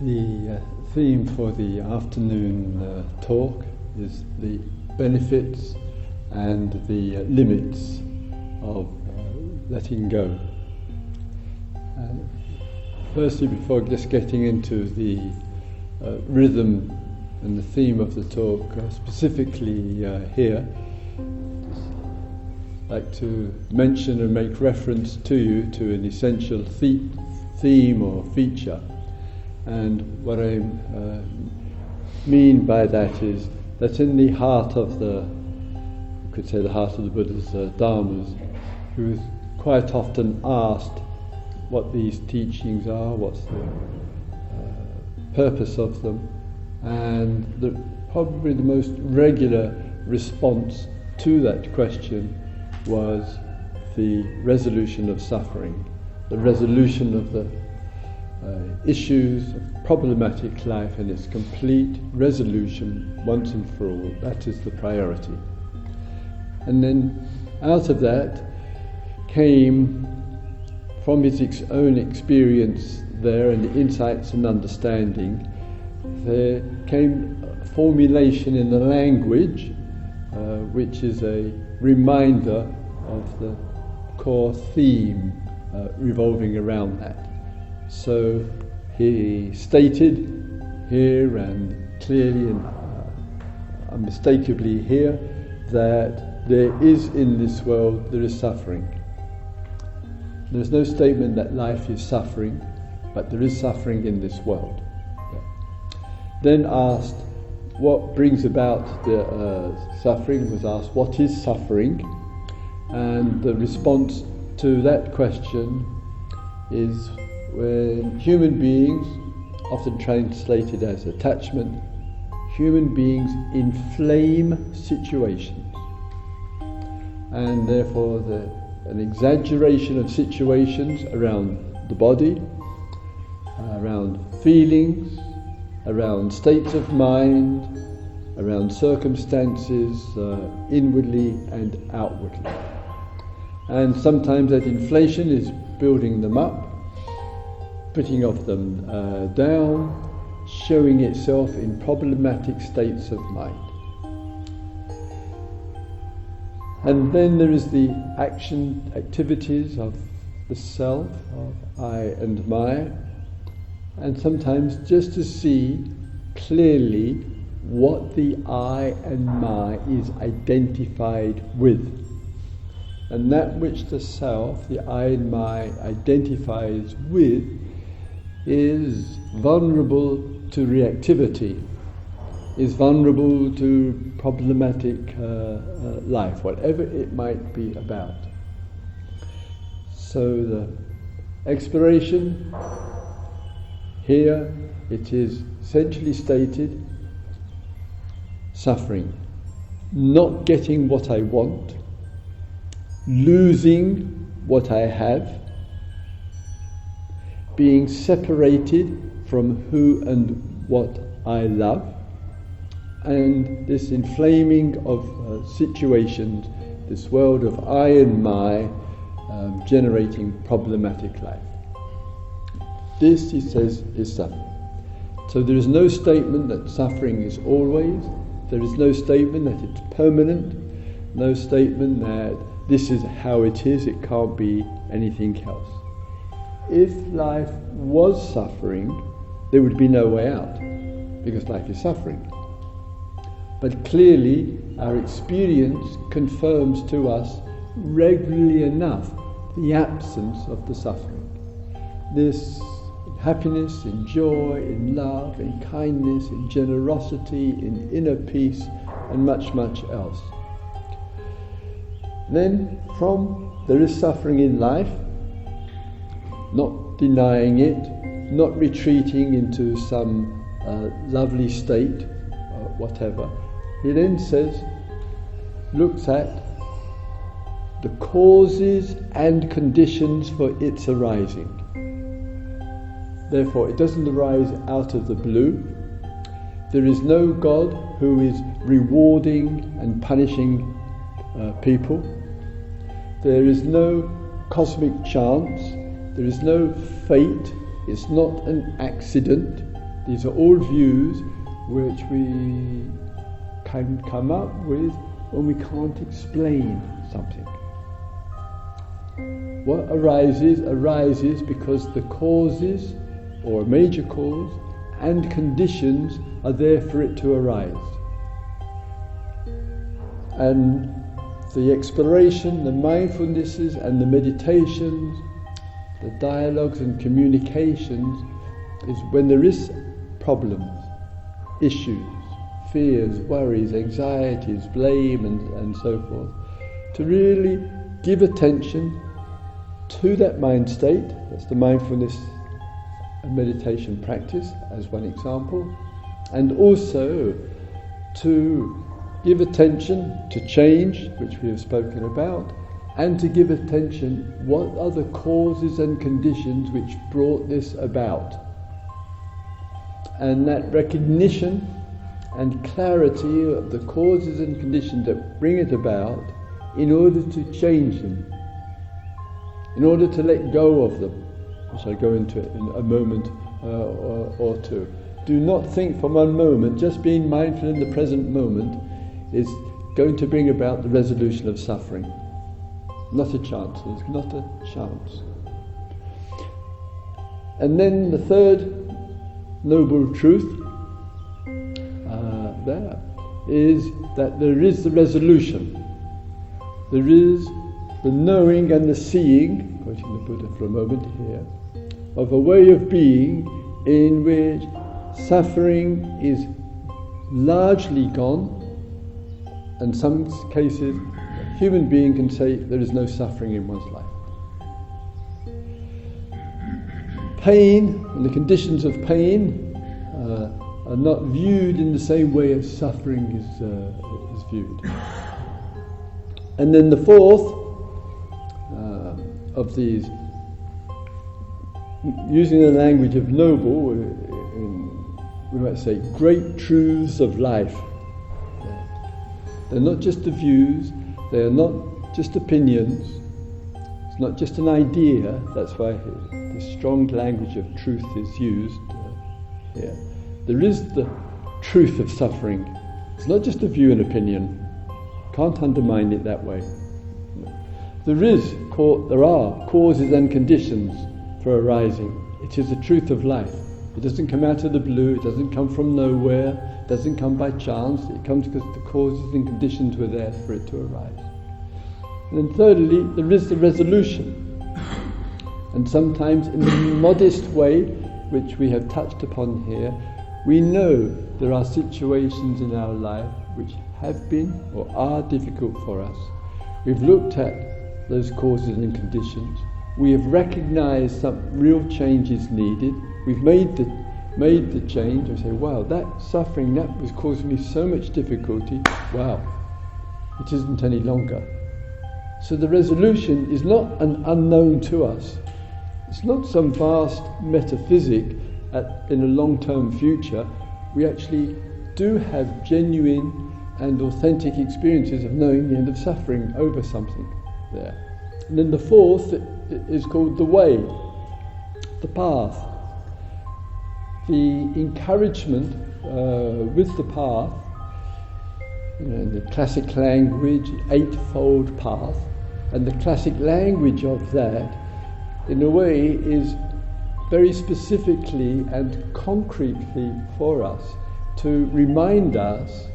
The theme for the afternoon talk is the benefits and the limits of letting go. Firstly, before just getting into the rhythm and the theme of the talk, specifically here, I'd like to mention and make reference to you to an essential theme or feature. And what I mean by that is that in the heart of the Buddha's Dharmas, he was quite often asked what these teachings are, what's the purpose of them, and probably the most regular response to that question was the resolution of suffering, the resolution of the issues of problematic life and its complete resolution once and for all. That is the priority. And then out of that came, from his own experience there and the insights and understanding, there came a formulation in the language which is a reminder of the core theme revolving around that. So he stated here and clearly and unmistakably here that there is in this world, there is suffering. There is no statement that life is suffering, but there is suffering in this world. Then asked what brings about the suffering, was asked what is suffering, and the response to that question is when human beings, often translated as attachment, human beings inflame situations, and therefore an exaggeration of situations around the body, around feelings, around states of mind, around circumstances, inwardly and outwardly. And sometimes that inflation is building them up, putting of them down, showing itself in problematic states of mind. And then there is the activities of the self, of I and my, and sometimes just to see clearly what the I and my is identified with. And that which the self, the I and my, identifies with is vulnerable to reactivity, is vulnerable to problematic life, whatever it might be about. So the exploration here, it is essentially stated, suffering, not getting what I want, losing what I have, being separated from who and what I love, and this inflaming of situations, this world of I and my, generating problematic life. This, he says, is suffering. So there is no statement that suffering is always, there is no statement that it's permanent, no statement that this is how it is, it can't be anything else. If life was suffering, there would be no way out, because life is suffering. But clearly, our experience confirms to us regularly enough the absence of the suffering. This happiness, in joy, in love, in kindness, in generosity, in inner peace, and much, much else. Then, there is suffering in life, not denying it, not retreating into some lovely state, or whatever. He then looks at the causes and conditions for its arising. Therefore, it doesn't arise out of the blue. There is no God who is rewarding and punishing people. There is no cosmic chance. There is no fate. It's not an accident. These are all views which we can come up with when we can't explain something. What arises because the causes, or a major cause, and conditions are there for it to arise. And the exploration, the mindfulnesses and the meditations, the dialogues and communications is when there is problems, issues, fears, worries, anxieties, blame and so forth, to really give attention to that mind state. That's the mindfulness and meditation practice as one example, and also to give attention to change, which we have spoken about, and to give attention what are the causes and conditions which brought this about. And that recognition and clarity of the causes and conditions that bring it about, in order to change them, in order to let go of them, which I'll go into in a moment or two. Do not think for one moment, just being mindful in the present moment is going to bring about the resolution of suffering. Not a chance, there's not a chance. And then the third noble truth there is that there is the resolution. There is the knowing and the seeing, quoting the Buddha for a moment here, of a way of being in which suffering is largely gone. In some cases, a human being can say there is no suffering in one's life. Pain and the conditions of pain are not viewed in the same way as suffering is viewed. And then the fourth of these, using the language of noble, we might say great truths of life. They're not just the views, they are not just opinions, it's not just an idea. That's why the strong language of truth is used here. There is the truth of suffering. It's not just a view and opinion. Can't undermine it that way. There are causes and conditions for arising. It is the truth of life. It doesn't come out of the blue, it doesn't come from nowhere, it doesn't come by chance, it comes because the causes and conditions were there for it to arise. And then thirdly, there is the resolution. And sometimes in the modest way, which we have touched upon here, we know there are situations in our life which have been or are difficult for us. We've looked at those causes and conditions. We have recognized some real change is needed. We've made the change and say, wow, that suffering, that was causing me so much difficulty. Wow, it isn't any longer. So the resolution is not an unknown to us. It's not some vast metaphysic in a long-term future. We actually do have genuine and authentic experiences of knowing the end of suffering over something there. And then the fourth is called the way, the path. The encouragement with the path, in the classic language, eightfold path, and the classic language of that, in a way, is very specifically and concretely for us to remind us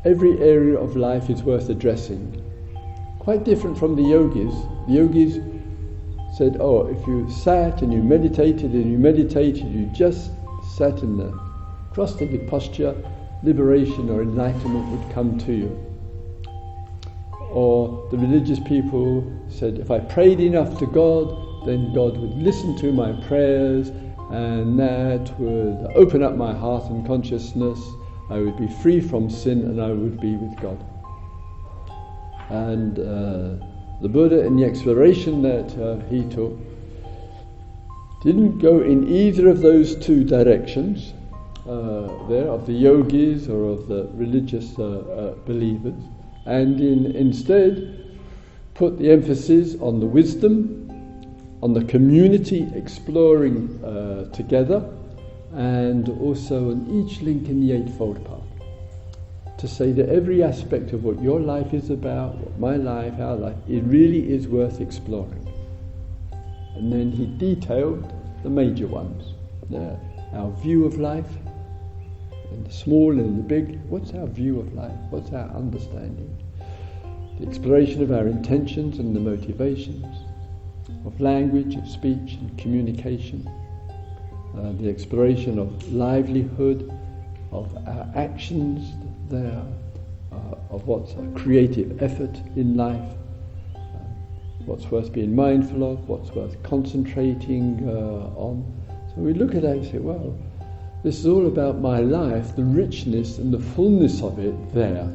every area of life is worth addressing. Quite different from the yogis. The yogis said, oh, if you sat and you meditated, you just sat in the cross-legged posture, liberation or enlightenment would come to you. Or the religious people said, if I prayed enough to God, then God would listen to my prayers and that would open up my heart and consciousness. I would be free from sin and I would be with God. And the Buddha, in the exploration that he took, didn't go in either of those two directions there, of the yogis or of the religious believers, and instead put the emphasis on the wisdom, on the community exploring together, and also on each link in the Eightfold Path, to say that every aspect of what your life is about, what my life, our life, it really is worth exploring. And then he detailed the major ones, our view of life, and the small and the big. What's our view of life? What's our understanding? The exploration of our intentions and the motivations, of language, of speech and communication, the exploration of livelihood, of our actions there, of what's a creative effort in life, what's worth being mindful of, what's worth concentrating on. So we look at that and say, well, this is all about my life, the richness and the fullness of it there,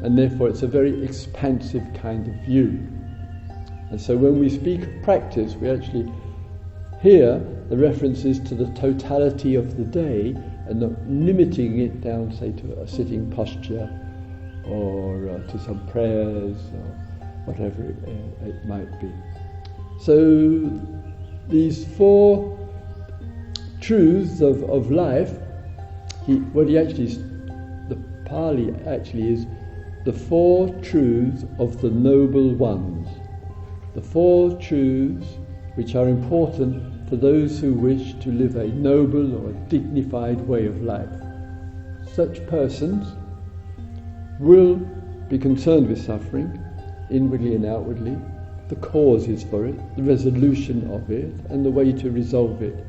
and therefore it's a very expansive kind of view. And so when we speak of practice, we actually hear the references to the totality of the day and not limiting it down, say, to a sitting posture or to some prayers or whatever it might be. So these four truths of life, the Pali actually is the four truths of the noble ones. The four truths which are important for those who wish to live a noble or dignified way of life. Such persons will be concerned with suffering, inwardly and outwardly, the causes for it, the resolution of it, and the way to resolve it.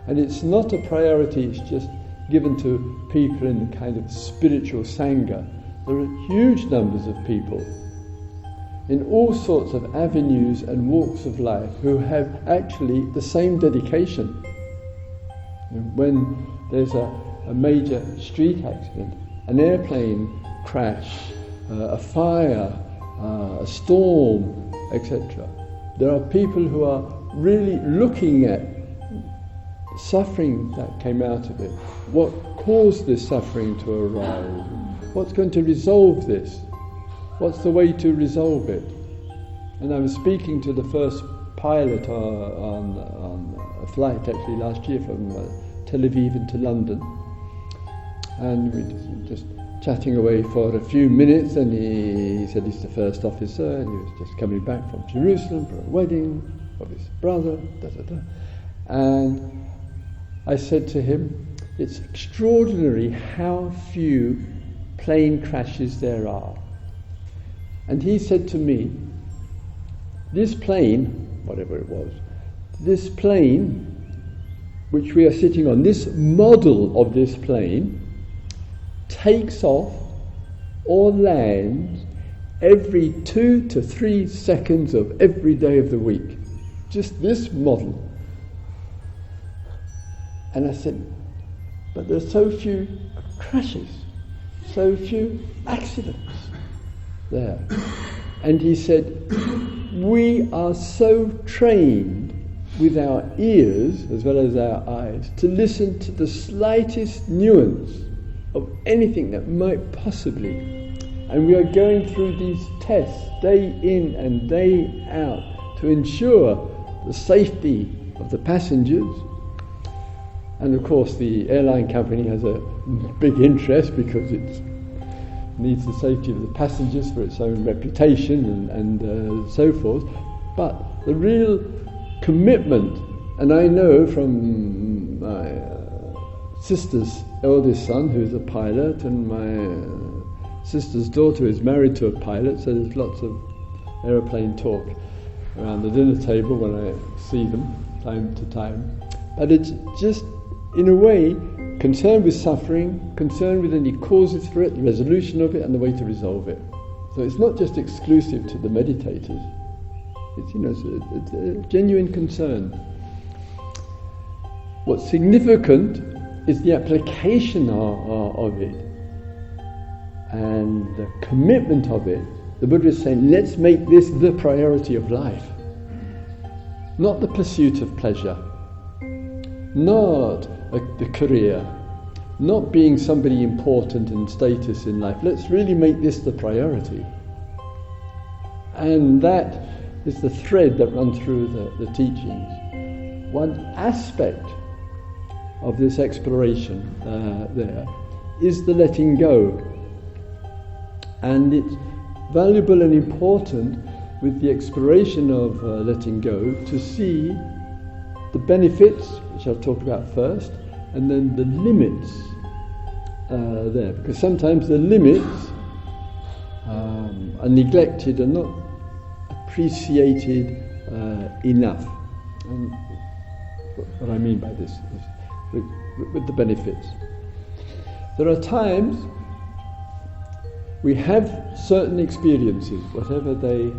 And it's not a priority, it's just given to people in the kind of spiritual sangha. There are huge numbers of people in all sorts of avenues and walks of life who have actually the same dedication. When there's a major street accident, an airplane crash, a fire, a storm, etc., there are people who are really looking at suffering that came out of it. What caused this suffering to arise? What's going to resolve this? What's the way to resolve it? And I was speaking to the first pilot on a flight actually last year from Tel Aviv into London, and we were just chatting away for a few minutes, and he said he's the first officer and he was just coming back from Jerusalem for a wedding of his brother, and I said to him, it's extraordinary how few plane crashes there are. And he said to me, this plane, whatever it was, this plane which we are sitting on, this model of this plane takes off or lands every 2 to 3 seconds of every day of the week. Just this model. And I said, but there's so few crashes, so few accidents there. And he said, we are so trained with our ears as well as our eyes to listen to the slightest nuance of anything that might possibly, and we are going through these tests day in and day out to ensure the safety of the passengers. And of course the airline company has a big interest because it needs the safety of the passengers for its own reputation and so forth. But the real commitment, and I know from my sister's eldest son who's a pilot, and my sister's daughter is married to a pilot, so there's lots of aeroplane talk around the dinner table when I see them time to time. But it's just, in a way, concerned with suffering, concerned with any causes for it, the resolution of it, and the way to resolve it. So it's not just exclusive to the meditators. It's a genuine concern. What's significant is the application of it and the commitment of it. The Buddha is saying, let's make this the priority of life, not the pursuit of pleasure, not the career, not being somebody important in status in life. Let's really make this the priority. And that is the thread that runs through the teachings. One aspect of this exploration there is the letting go. And it's valuable and important with the exploration of letting go to see the benefits, which I'll talk about first, and then the limits there. Because sometimes the limits are neglected and not appreciated enough. And what I mean by this is with the benefits. There are times we have certain experiences, whatever they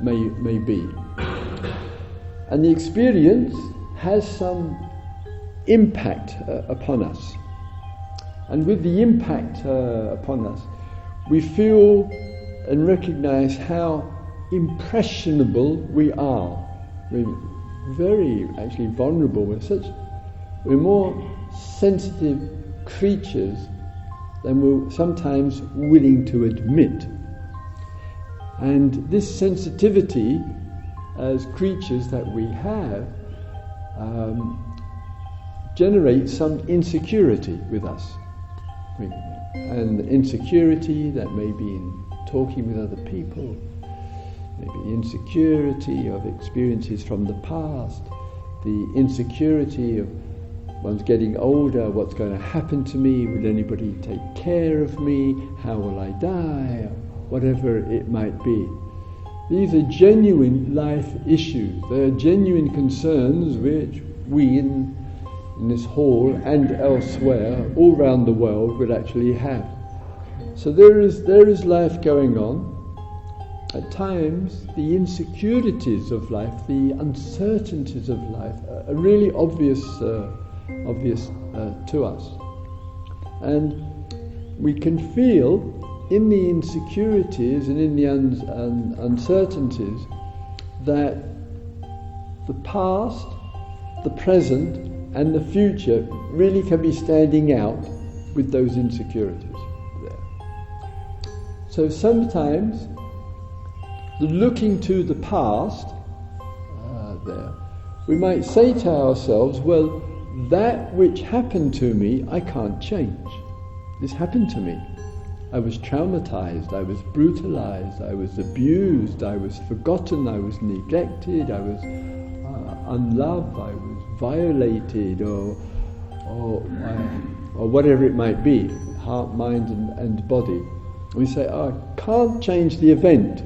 may be, and the experience has some impact upon us. And with the impact upon us, we feel and recognize how impressionable we are. We're very actually vulnerable. We're more sensitive creatures than we're sometimes willing to admit. And this sensitivity as creatures that we have generates some insecurity with us. And insecurity that may be in talking with other people, maybe insecurity of experiences from the past, the insecurity of one's getting older, what's going to happen to me, will anybody take care of me, how will I die, whatever it might be. These are genuine life issues. They are genuine concerns which we in this hall and elsewhere, all around the world, would actually have. So there is life going on. At times, the insecurities of life, the uncertainties of life, are really obvious to us, and we can feel in the insecurities and in the uncertainties that the past, the present, and the future really can be standing out with those insecurities there. So sometimes the looking to the past there, we might say to ourselves, well, that which happened to me, I can't change. This happened to me. I was traumatized, I was brutalized, I was abused, I was forgotten, I was neglected, I was unloved, I was violated, or whatever it might be, heart, mind and body. We say, I can't change the event.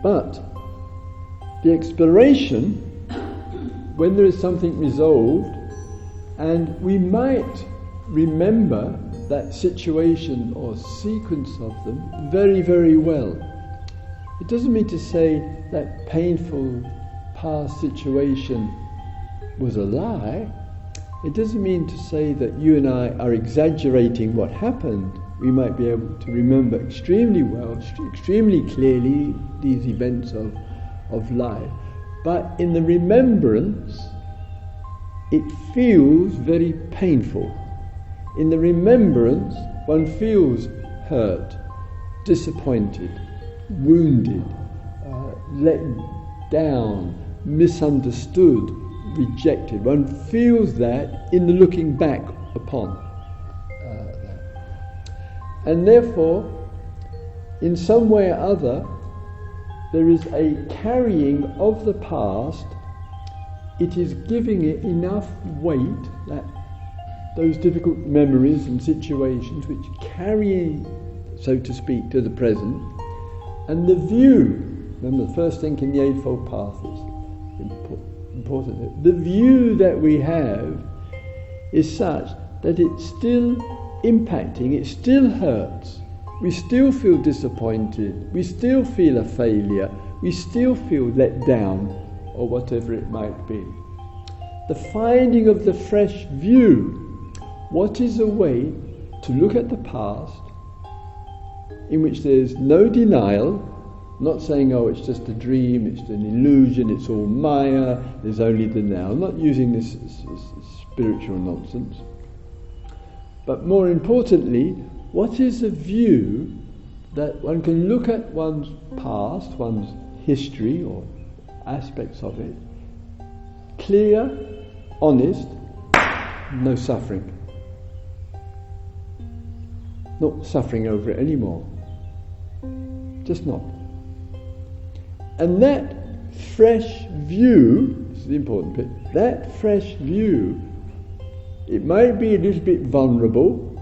But the exploration, when there is something resolved, and we might remember that situation or sequence of them very, very well. It doesn't mean to say that painful past situation was a lie. It doesn't mean to say that you and I are exaggerating what happened. We might be able to remember extremely well, extremely clearly these events of life. But in the remembrance, it feels very painful. In the remembrance, one feels hurt, disappointed, wounded, let down, misunderstood, rejected. One feels that in the looking back upon that. And therefore, in some way or other, there is a carrying of the past. It is giving it enough weight that those difficult memories and situations which carry, so to speak, to the present, and the view. Remember, the first thing in the Eightfold Path is important. The view that we have is such that it's still impacting, it still hurts. We still feel disappointed, we still feel a failure, we still feel let down, or whatever it might be. The finding of the fresh view. What is a way to look at the past in which there's no denial, not saying, oh, it's just a dream, it's an illusion, it's all Maya, there's only the now, not using this spiritual nonsense. But more importantly, what is a view that one can look at one's past, one's history or aspects of it, clear, honest, no suffering. Not suffering over it anymore. Just not. And that fresh view, this is the important bit, that fresh view, it might be a little bit vulnerable.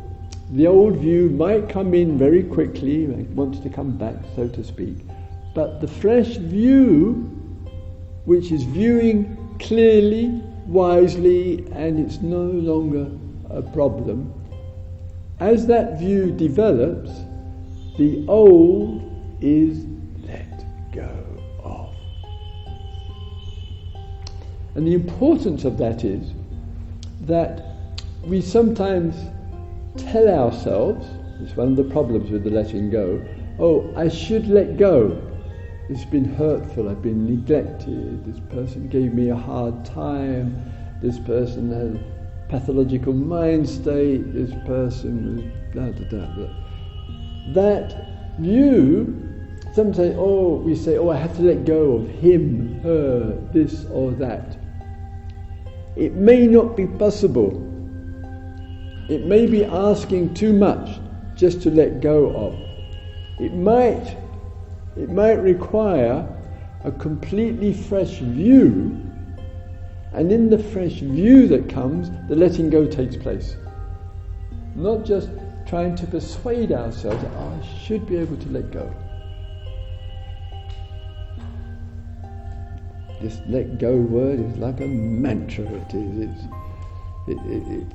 The old view might come in very quickly, it wants to come back, so to speak. But the fresh view, which is viewing clearly, wisely, and it's no longer a problem, as that view develops, the old is let go of. And the importance of that is that we sometimes tell ourselves, it's one of the problems with the letting go, oh, I should let go. It's been hurtful, I've been neglected, this person gave me a hard time, this person has a pathological mind state, this person was blah, blah, blah, blah. That view, sometimes we say, I have to let go of him, her, this or that. It may not be possible. It may be asking too much just to let go of. It might require a completely fresh view, and in the fresh view that comes, the letting go takes place. Not just trying to persuade ourselves that I should be able to let go. This let go word is like a mantra, it is. It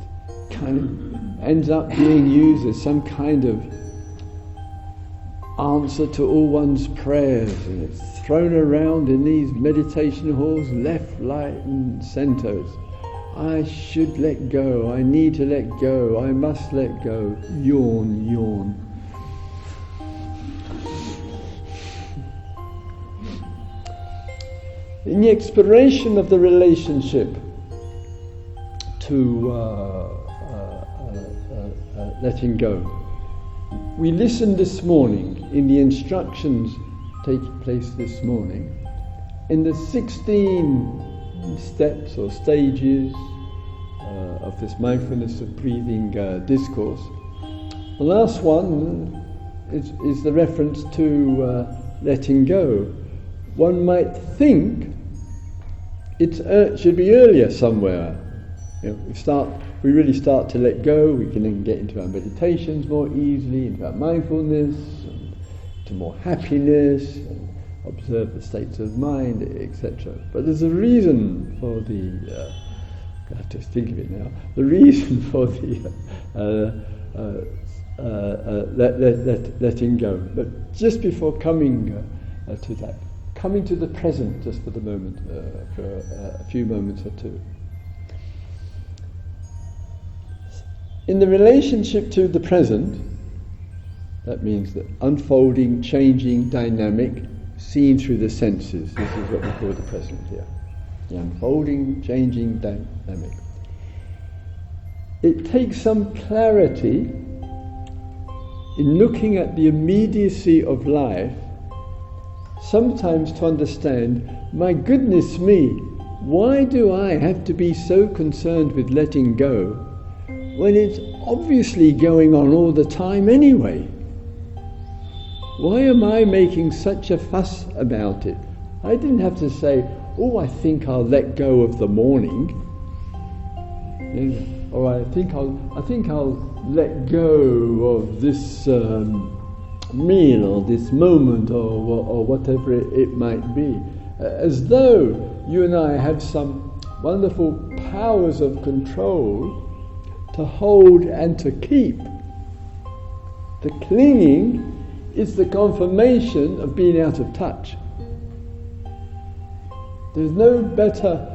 kind of ends up being used as some kind of answer to all one's prayers, and it's thrown around in these meditation halls left, right and centre. I should let go, I need to let go, I must let go. Yawn, yawn. In the exploration of the relationship to letting go, we listened this morning in the instructions taking place this morning in the 16 steps or stages of this mindfulness of breathing discourse. The last one is the reference to letting go. One might think it should be earlier somewhere. We really start to let go, we can then get into our meditations more easily, into our mindfulness, to more happiness, and observe the states of mind, etc. But there's a reason for the, I have to think of it now, the reason for the letting go. But just before coming to that, coming to the present just for the moment, for a few moments or two. In the relationship to the present, that means the unfolding, changing, dynamic, seen through the senses. This is what we call the present here. The unfolding, changing, dynamic. It takes some clarity in looking at the immediacy of life, sometimes to understand, my goodness me, why do I have to be so concerned with letting go when it's obviously going on all the time anyway? Why am I making such a fuss about it? I didn't have to say, I think I'll let go of the morning, or I think I'll let go of this meal or this moment or whatever it might be, as though you and I have some wonderful powers of control to hold and to keep. The clinging is the confirmation of being out of touch. There's no better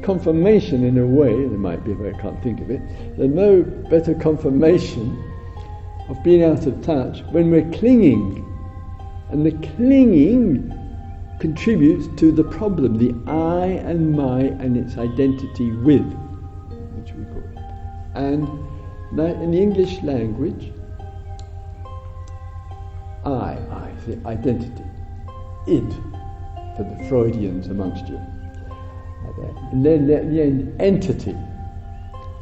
confirmation in a way, there might be, but I can't think of it, there's no better confirmation of being out of touch when we're clinging. And the clinging contributes to the problem, the I and my and its identity with, which we call it. And in the English language, I, the identity, id, for the Freudians amongst you. And then the end, entity.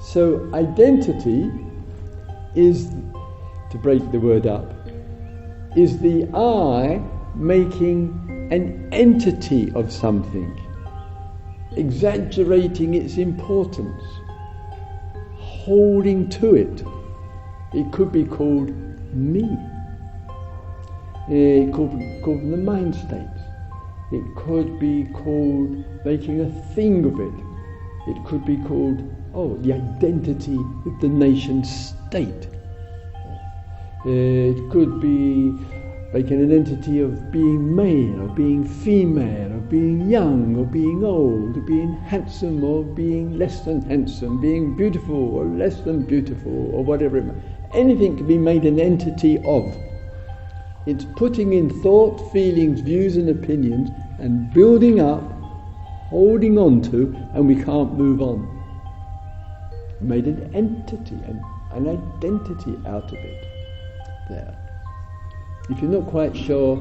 So identity is, to break the word up, is the I making an entity of something, exaggerating its importance, holding to it. It could be called me. It could be called the mind states. It could be called making a thing of it. It could be called, the identity of the nation state. It could be making an entity of being male or being female or being young or being old or being handsome or being less than handsome, being beautiful or less than beautiful or whatever it may be. Anything can be made an entity of. It's putting in thought, feelings, views and opinions and building up, holding on to, and we can't move on. Made an entity, an identity out of it. There. If you're not quite sure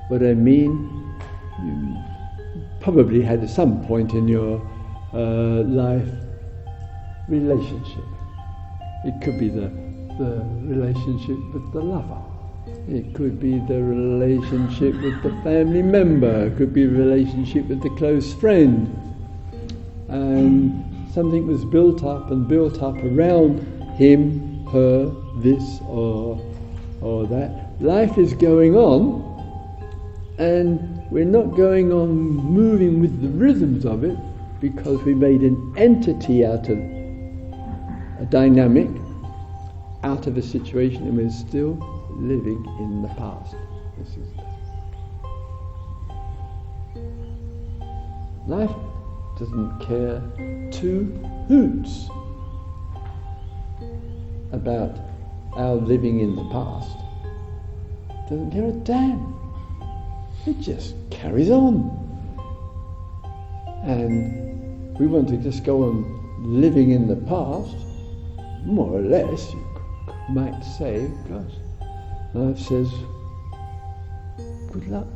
what I mean, you probably had at some point in your life relationship. It could be the relationship with the lover. It could be the relationship with the family member. It could be a relationship with the close friend. And something was built up around him, her, this or that. Life is going on, and we're not going on moving with the rhythms of it because we made an entity out of a dynamic, out of a situation, and we're still living in the past. This is life doesn't care two hoots about our living in the past. Doesn't care a damn. It just carries on. And we want to just go on living in the past, more or less, you might say, gosh, life says, good luck.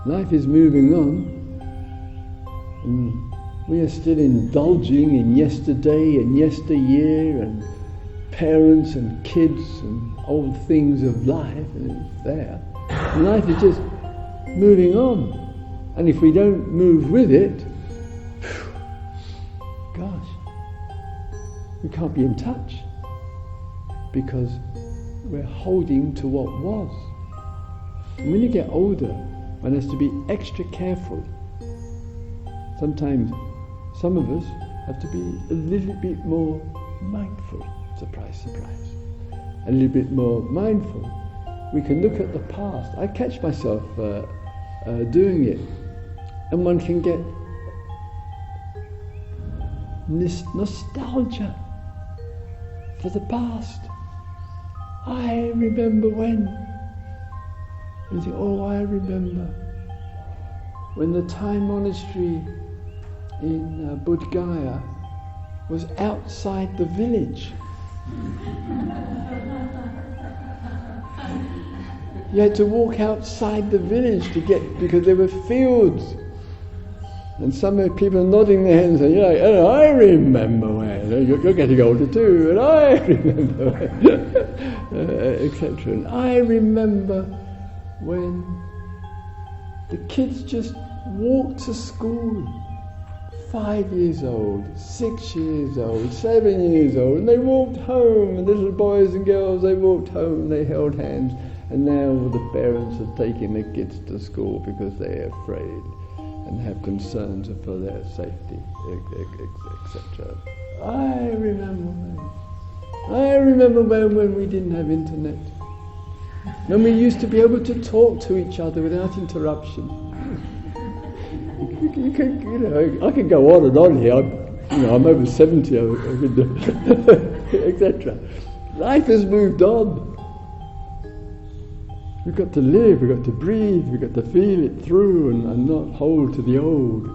Life is moving on, and we are still indulging in yesterday and yesteryear and parents and kids and old things of life, and it's there. And life is just moving on. And if we don't move with it, gosh, we can't be in touch because we're holding to what was. And when you get older, one has to be extra careful. Sometimes some of us have to be a little bit more mindful. Surprise, surprise. A little bit more mindful. We can look at the past. I catch myself doing it, and one can get nostalgia for the past. I remember when. And you think, I remember when the Thai monastery in Bodh Gaya was outside the village. You had to walk outside the village to get, because there were fields. And some people nodding their heads and saying, I remember when, you're getting older too, and I remember when, etc. And I remember when the kids just walked to school, 5 years old, 6 years old, 7 years old, and they walked home, and little boys and girls, they walked home, they held hands, and now the parents are taking their kids to school because they're afraid and have concerns for their safety, etc. I remember when we didn't have internet, when we used to be able to talk to each other without interruption. I could go on and on here. I'm over 70, etc. Life has moved on. We've got to live, we've got to breathe, we've got to feel it through and not hold to the old.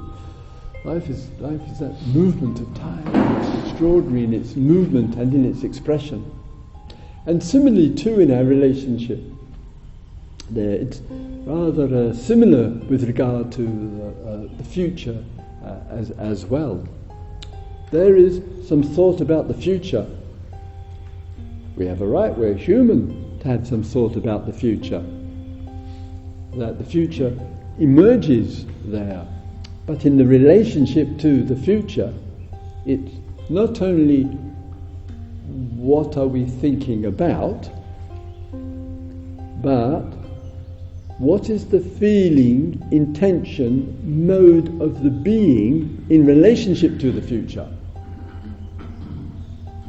Life is that movement of time. It's extraordinary in its movement and in its expression. And similarly too in our relationship. It's rather similar with regard to the future as well. There is some thought about the future. We have a right, we're human, to have some thought about the future. That the future emerges there. But in the relationship to the future, it's not only what are we thinking about, but what is the feeling, intention, mode of the being in relationship to the future?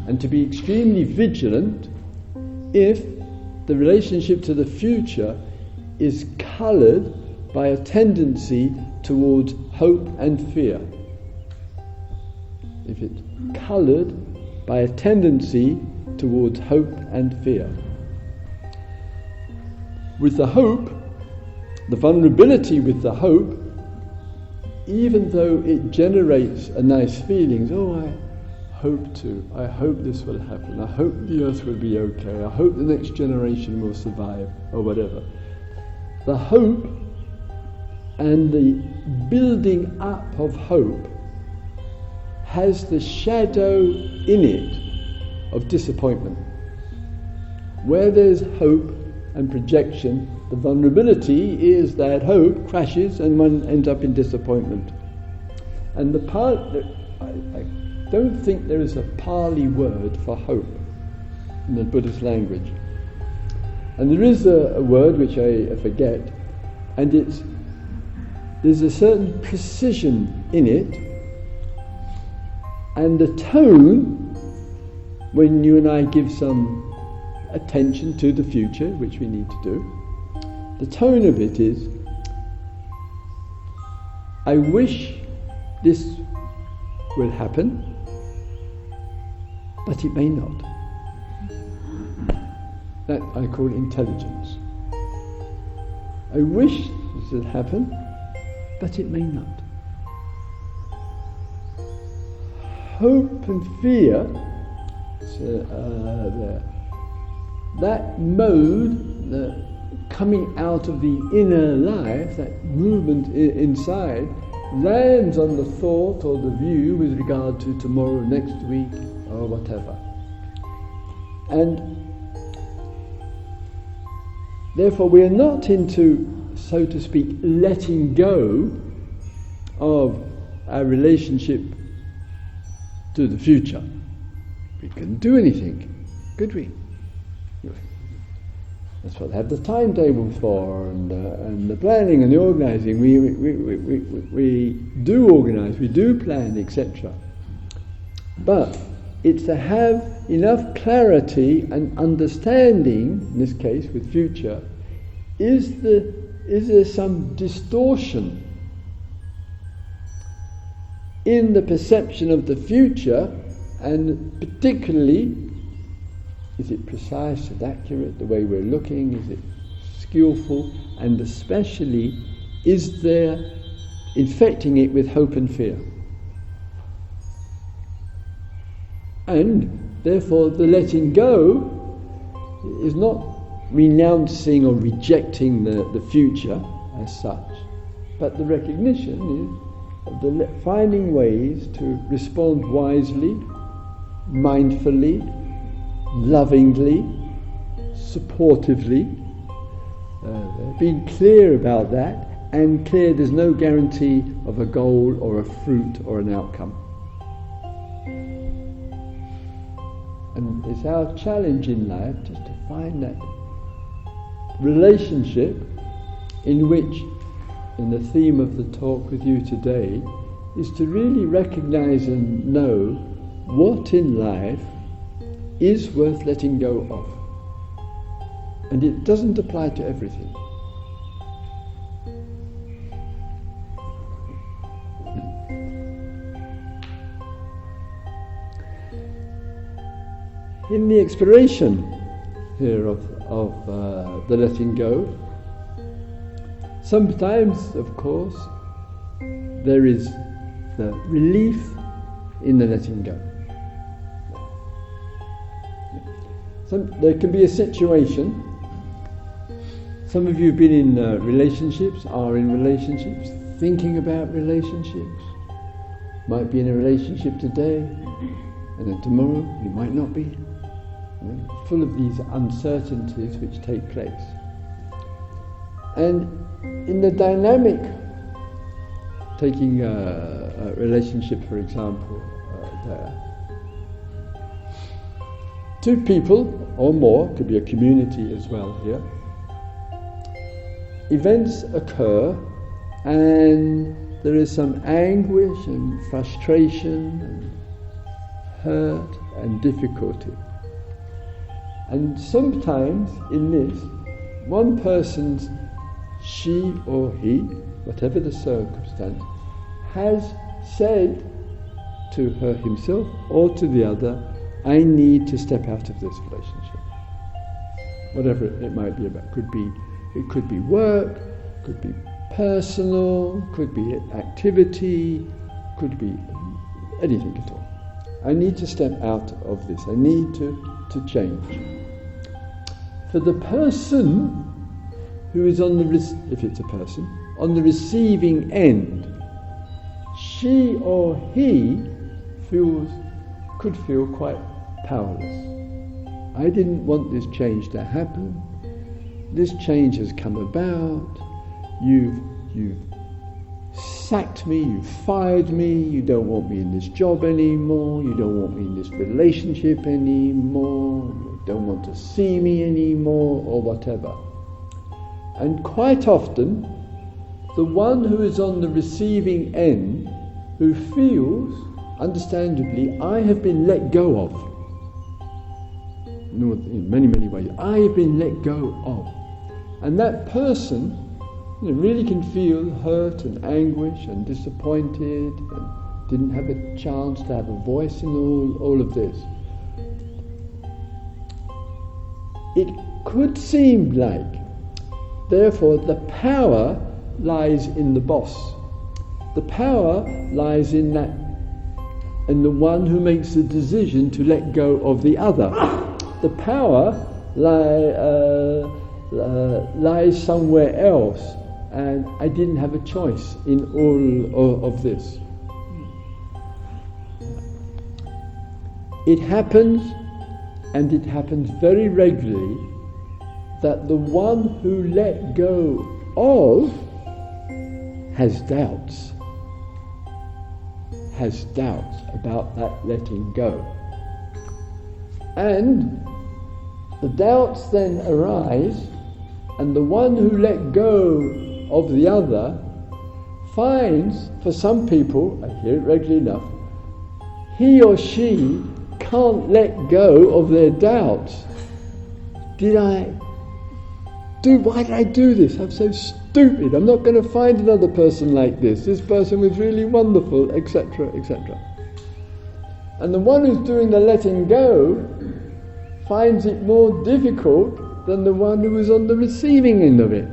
And to be extremely vigilant if the relationship to the future is coloured by a tendency towards hope and fear. If it's coloured by a tendency towards hope and fear. With the hope, the vulnerability with the hope, even though it generates a nice feeling, I hope this will happen, I hope the earth will be okay, I hope the next generation will survive, or whatever. The hope and the building up of hope has the shadow in it of disappointment. Where there's hope and projection, the vulnerability is that hope crashes and one ends up in disappointment. And the part that I don't think there is a Pali word for hope in the Buddhist language. And there is a word which I forget, and there's a certain precision in it, and the tone, when you and I give some attention to the future, which we need to do, the tone of it is, I wish this will happen, but it may not. That I call intelligence. I wish this would happen, but it may not. Hope and fear, that mode, the coming out of the inner life, that movement inside, lands on the thought or the view with regard to tomorrow, next week, or whatever. And therefore we are not into, so to speak, letting go of our relationship to the future. We couldn't do anything, could we? That's what they have the timetable for, and the planning and the organising. We do organise, we do plan, etc. But it's to have enough clarity and understanding, in this case with future, is there some distortion in the perception of the future, and particularly, is it precise and accurate the way we're looking? Is it skillful? And especially, is there infecting it with hope and fear? And therefore the letting go is not renouncing or rejecting the future as such, but the recognition is of finding ways to respond wisely, mindfully, lovingly, supportively, being clear about that, and clear there's no guarantee of a goal or a fruit or an outcome. And it's our challenge in life just to find that relationship in which, in the theme of the talk with you today, is to really recognize and know what in life is worth letting go of. And it doesn't apply to everything. In the exploration here of the letting go, sometimes, of course, there is the relief in the letting go. There can be a situation, Some of you have been in relationships, are in relationships, thinking about relationships. Might be in a relationship today, and then tomorrow you might not be. Full of these uncertainties which take place. And in the dynamic, taking a relationship for example, there, two people or more, could be a community as well here, events occur and there is some anguish and frustration and hurt and difficulty. And sometimes in this, one person's, she or he, whatever the circumstance, has said to her himself or to the other, I need to step out of this relationship. Whatever it might be about. It could be work, could be personal, could be activity, could be anything at all. I need to step out of this. I need to change. For the person who is on the, if it's a person, on the receiving end, she or he could feel quite powerless. I didn't want this change to happen. This change has come about. You've sacked me, you've fired me, you don't want me in this job anymore, you don't want me in this relationship anymore, you don't want to see me anymore, or whatever. And quite often, the one who is on the receiving end, who feels, understandably, I have been let go of. In many, many ways, I have been let go of. And that person really can feel hurt and anguish and disappointed and didn't have a chance to have a voice in all of this. It could seem like, therefore, the power lies in the boss. The power lies in the one who makes the decision to let go of the other. The power lies somewhere else, and I didn't have a choice in all of this. It happens, and it happens very regularly, that the one who let go of has doubts about that letting go. And the doubts then arise, and the one who let go of the other finds, for some people, I hear it regularly enough, he or she can't let go of their doubts. Why did I do this? I'm so stupid. I'm not going to find another person like this. This person was really wonderful, etc., etc. And the one who's doing the letting go finds it more difficult than the one who was on the receiving end of it.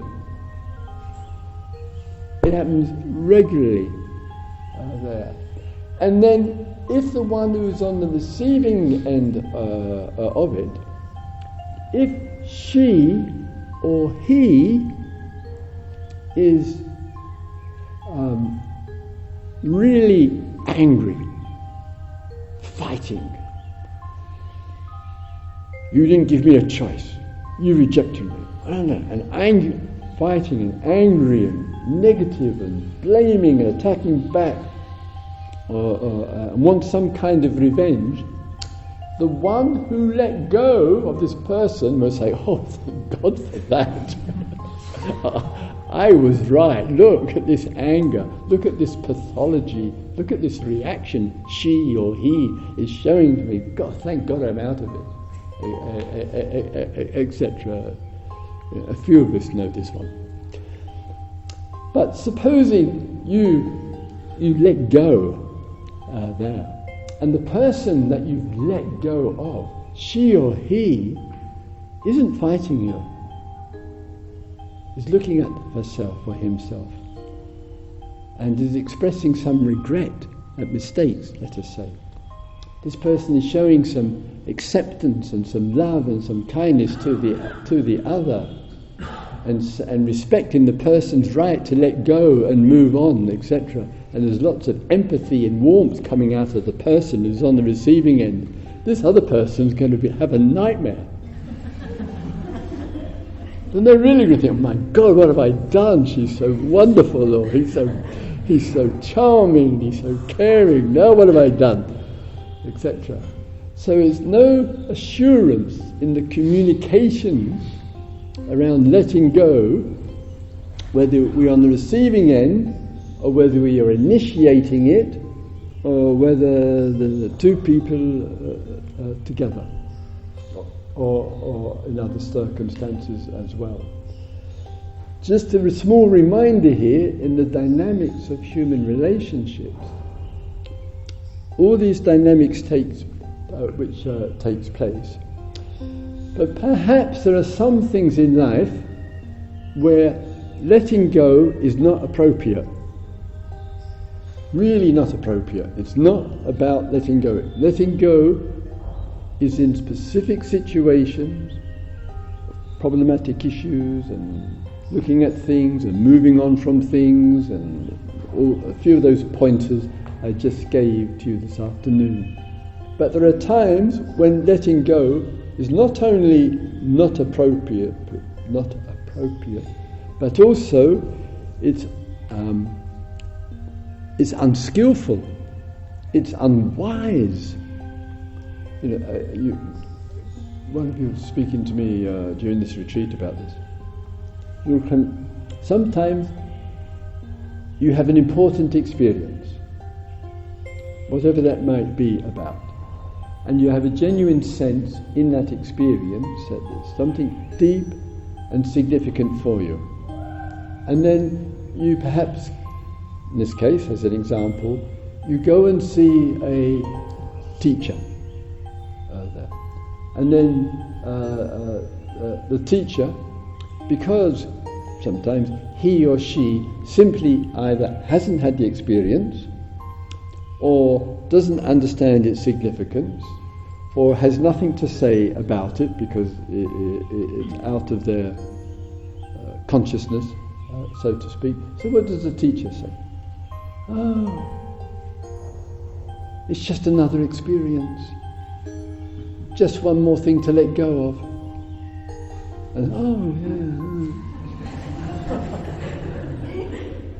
It happens regularly there. And then if the one who is on the receiving end of it, if she or he is really angry, fighting, you didn't give me a choice, you rejected me, and angry, fighting and angry and negative and blaming and attacking back, and wants some kind of revenge, the one who let go of this person will say, oh, thank God for that. I was right. Look at this anger. Look at this pathology. Look at this reaction she or he is showing to me. God, thank God I'm out of it, etc. A few of us know this one. But supposing you let go there, and the person that you've let go of, she or he, isn't fighting you, is looking at herself or himself, and is expressing some regret at mistakes, let us say. This person is showing some acceptance and some love and some kindness to the other, and respecting the person's right to let go and move on, etc. And there's lots of empathy and warmth coming out of the person who's on the receiving end. This other person's going to have a nightmare. And they're really going to think, oh my God, what have I done? She's so wonderful, or he's so charming, he's so caring, now what have I done? Etc. So there's no assurance in the communications around letting go, whether we're on the receiving end or whether we are initiating it, or whether the two people are together, or in other circumstances as well. Just a small reminder here, in the dynamics of human relationships, all these dynamics takes place. But perhaps there are some things in life where letting go is not appropriate. Really not appropriate. It's not about letting go. Letting go is in specific situations, problematic issues, and looking at things and moving on from things, and a few of those pointers I just gave to you this afternoon. But there are times when letting go is not only not appropriate, but also it's unskillful, it's unwise. One of you was speaking to me during this retreat about this. Sometimes you have an important experience, whatever that might be about, and you have a genuine sense in that experience that there's something deep and significant for you. And then you perhaps, in this case as an example, you go and see a teacher there. And then the teacher, because sometimes he or she simply either hasn't had the experience, or doesn't understand its significance, or has nothing to say about it because it's out of their consciousness, so to speak. So what does the teacher say? Oh, it's just another experience. Just one more thing to let go of. And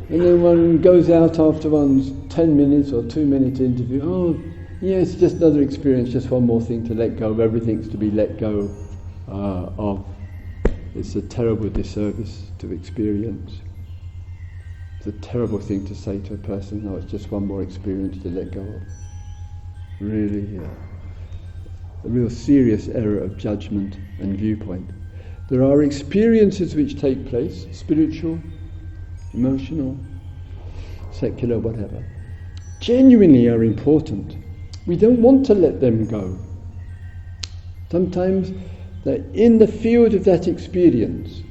and then one goes out after one's 10 minutes or 2 minute interview. Oh, yeah, it's just another experience, just one more thing to let go of. Everything's to be let go of. It's a terrible disservice to experience. It's a terrible thing to say to a person, no, it's just one more experience to let go of. Really, a real serious error of judgment and viewpoint. There are experiences which take place, spiritual, emotional, secular, whatever, genuinely are important. We don't want to let them go. Sometimes that in the field of that experience,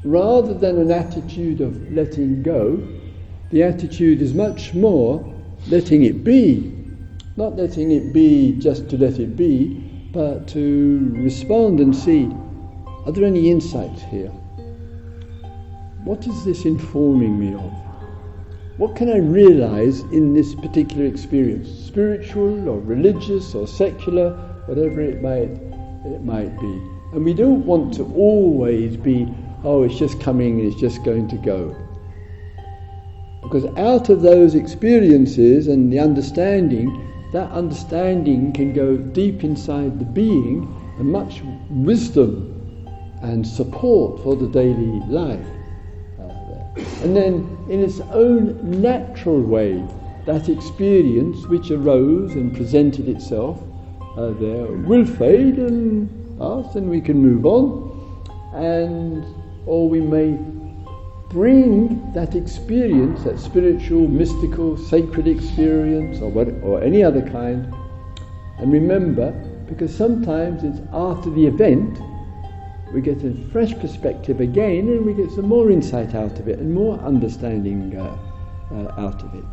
rather than an attitude of letting go, the attitude is much more letting it be. Not letting it be just to let it be, but to respond and see, are there any insights here? What is this informing me of? What can I realize in this particular experience? Spiritual or religious or secular, whatever it might be. And we don't want to always be, oh, it's just coming and it's just going to go. Because out of those experiences and the understanding, that understanding can go deep inside the being, and much wisdom and support for the daily life. And then in its own natural way, that experience which arose and presented itself there will fade and pass, and we can move on, or we may bring that experience, that spiritual, mystical, sacred experience, or any other kind, and remember, because sometimes it's after the event we get a fresh perspective again, and we get some more insight out of it and more understanding out of it.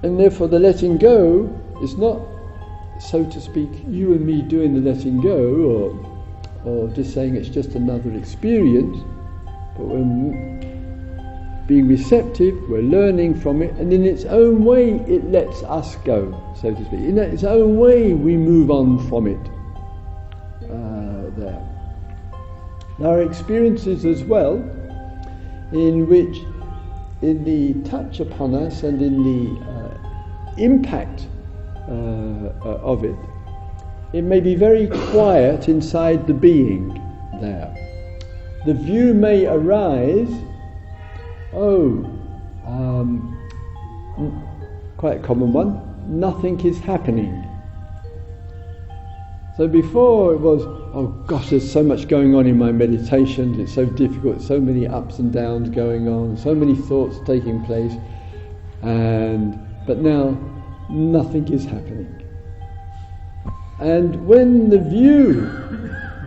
And therefore the letting go is not, so to speak, you and me doing the letting go, or or just saying it's just another experience, but we're being receptive, we're learning from it, and in its own way it lets us go, so to speak. In its own way we move on from it. There. There are experiences as well in which, in the touch upon us and in the impact of it, it may be very quiet inside the being there. The view may arise, quite a common one, nothing is happening. So before it was, oh gosh, there's so much going on in my meditations, it's so difficult, so many ups and downs going on, so many thoughts taking place, but now nothing is happening. And when the view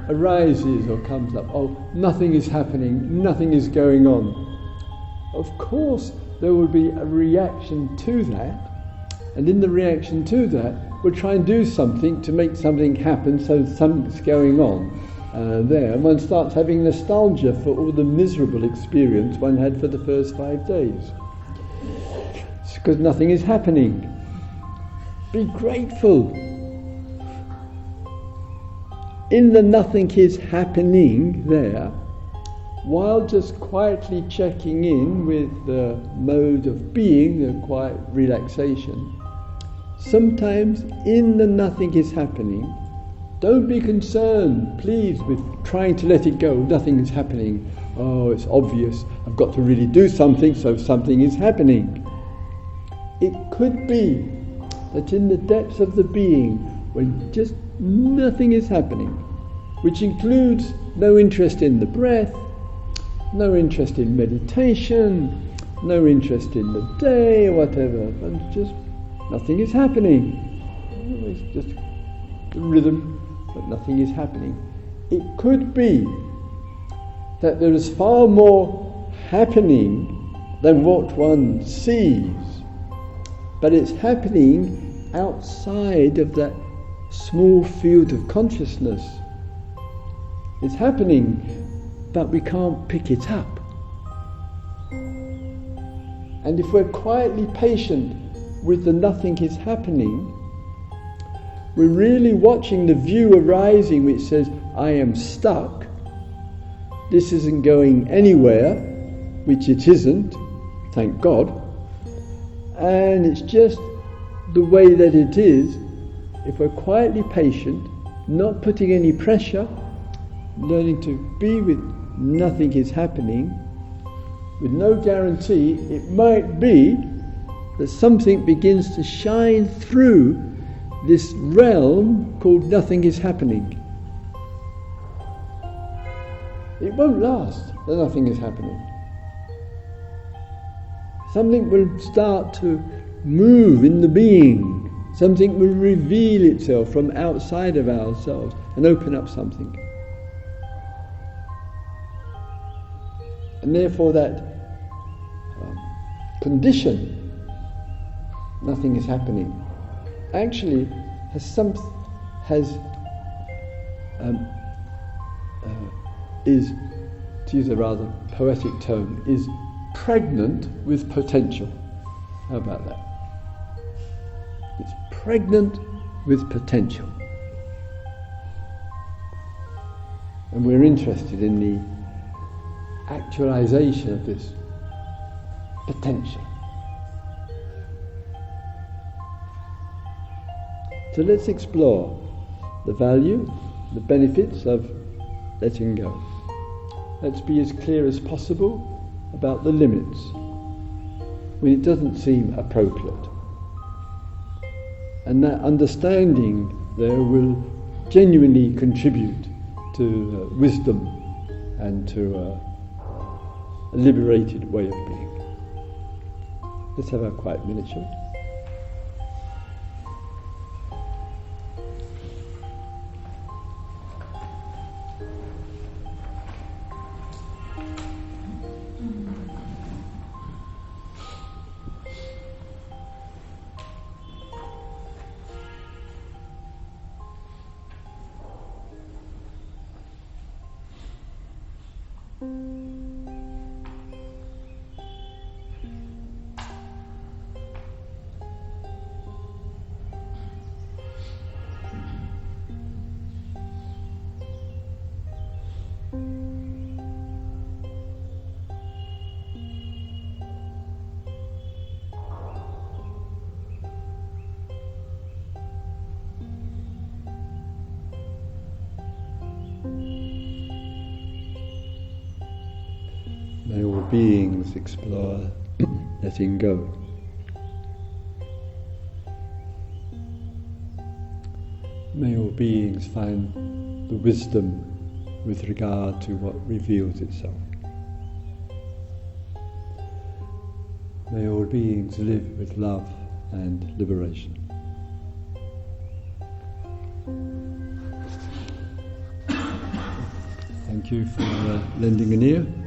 arises or comes up, oh, nothing is happening, nothing is going on, of course there will be a reaction to that, and in the reaction to that we'll try and do something to make something happen, so something's going on there, and one starts having nostalgia for all the miserable experience one had for the first 5 days. It's because nothing is happening. Be grateful. In the nothing is happening there, while just quietly checking in with the mode of being, the quiet relaxation, sometimes in the nothing is happening, don't be concerned, please, with trying to let it go. Nothing is happening. Oh, it's obvious. I've got to really do something, so something is happening. It could be that in the depths of the being, when just nothing is happening, which includes no interest in the breath, no interest in meditation, no interest in the day or whatever, and just nothing is happening. It's just the rhythm, but nothing is happening. It could be that there is far more happening than what one sees, but it's happening outside of that small field of consciousness. It's happening, but we can't pick it up. And if we're quietly patient with the nothing is happening, we're really watching the view arising which says, I am stuck, this isn't going anywhere, which it isn't, thank God, and it's just the way that it is. If we're quietly patient, not putting any pressure, learning to be with nothing is happening, with no guarantee, it might be that something begins to shine through this realm called nothing is happening. It won't last, the nothing is happening. Something will start to move in the being. Something will reveal itself from outside of ourselves and open up something. And therefore that condition, nothing is happening, actually is, to use a rather poetic term, is pregnant with potential. How about that? It's pregnant with potential. And we're interested in the actualization of this potential. So let's explore the value, the benefits of letting go. Let's be as clear as possible about the limits when it doesn't seem appropriate. And that understanding there will genuinely contribute to wisdom and to a liberated way of being. Let's have a quiet minute, shall we? May all beings explore letting go. May all beings find the wisdom with regard to what reveals itself. May all beings live with love and liberation. Thank you for lending an ear.